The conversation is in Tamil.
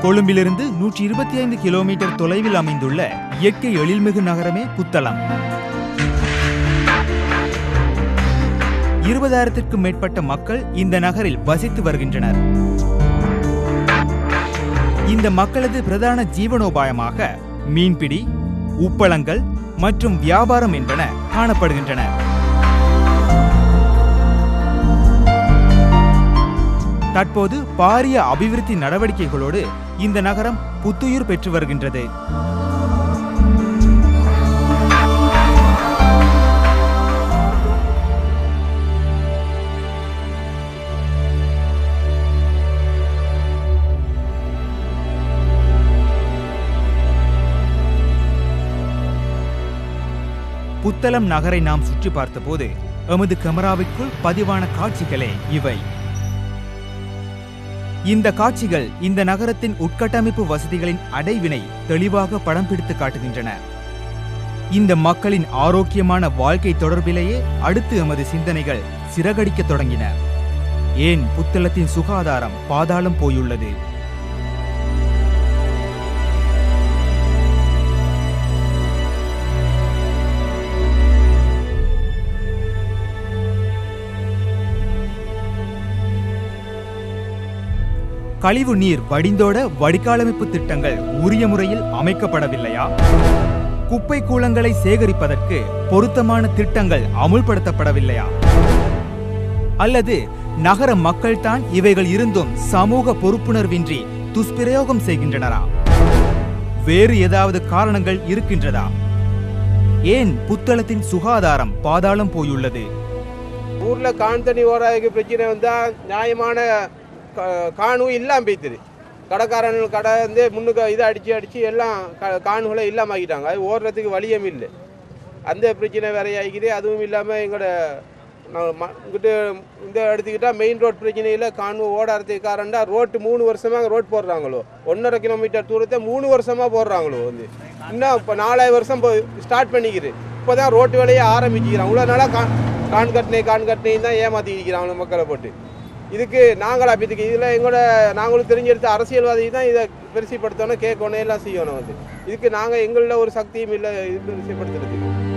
கொழும்பிலிருந்து 125 கிலோமீட்டர் தொலைவில் அமைந்துள்ள இயற்கை எழில்மிகு நகரமே புத்தளம். 20,000க்கும் மேற்பட்ட மக்கள் இந்த நகரில் வசித்து வருகின்றனர். இந்த மக்களது பிரதான ஜீவனோபாயமாக மீன்பிடி, உப்பளங்கள் மற்றும் வியாபாரம் என்பன காணப்படுகின்றன. தற்போது பாரிய அபிவிருத்தி நடவடிக்கைகளோடு இந்த நகரம் புத்துயிர் பெற்று வருகின்றது. புத்தளம் நகரை நாம் சுற்றி பார்த்தபோது எமது கேமராவிற்குள் பதிவான காட்சிகளே இவை. இந்த காட்சிகள் இந்த நகரத்தின் உட்கட்டமைப்பு வசதிகளின் அடைவினை தெளிவாக படம் பிடித்து காட்டுகின்றன. இந்த மக்களின் ஆரோக்கியமான வாழ்க்கை தொடர்பிலேயே அடுத்து எமது சிந்தனைகள் சிறகடிக்க தொடங்கின. ஏன் புத்தளத்தின் சுகாதாரம் பாதாளம் போயுள்ளது? கழிவு நீர் வடிந்தோட வடிகாலமைப்பு திட்டங்கள் உரிய முறையில் அமைக்கப்படவில்லையா? குப்பை கூளங்களை சேகரிப்பதற்கு பொருத்தமான திட்டங்கள் அமுல்படுத்தப்படவில்லையா? அல்லது நகர மக்கள்தான் இவைகள் இருந்தும் சமூக பொறுப்புணர்வின்றி துஷ்பிரயோகம் செய்கின்றனரா? வேறு ஏதாவது காரணங்கள் இருக்கின்றதா? ஏன் புத்தளத்தின் சுகாதாரம் பாதாளம் போயுள்ளது? ஊர்ல கான் தண்ணி ஓராய்க்கு பிரச்சனை வந்தா நியாயமான காணும் இல்லாமல் போய்த்துது. கடைக்காரன் கடை வந்து முன்னுக்கு இதை அடித்து எல்லாம் காணுகளை இல்லாமல் ஆகிட்டாங்க. அது ஓடுறதுக்கு வழியும் இல்லை. அந்த பிரச்சனை வேறைய ஆகிக்குது. அதுவும் இல்லாமல் எங்களோட இங்கிட்ட இந்த எடுத்துக்கிட்டால் மெயின் ரோட் பிரச்சனையில் காணு ஓடாறதுக்கு காரணம்டா ரோட்டு 3 வருஷமாக ரோட் போடுறாங்களோ. 1.5 கிலோமீட்டர் தூரத்தை 3 வருஷமாக போடுறாங்களோ. வந்து இன்னும் இப்போ 4 வருஷம் ஸ்டார்ட் பண்ணிக்கிது. இப்போ தான் ரோட்டு வேலையை ஆரம்பிச்சுக்கிறாங்க. இவ்வளோ நாளாக கான் கட்டினையும் தான் ஏமாற்றி இருக்கிறாங்க மக்களை போட்டு. இதுக்கு நாங்கள் இதுக்கு இதில் எங்களோட நாங்களும் தெரிஞ்செடுத்த அரசியல்வாதி தான் இதை பெருசிப்படுத்தணும், கேட்கணும், எல்லாம் செய்யணும். வந்து இதுக்கு நாங்கள் எங்களில் ஒரு சக்தியும் இல்லை இது பெருசிப்படுத்துறதுக்கு.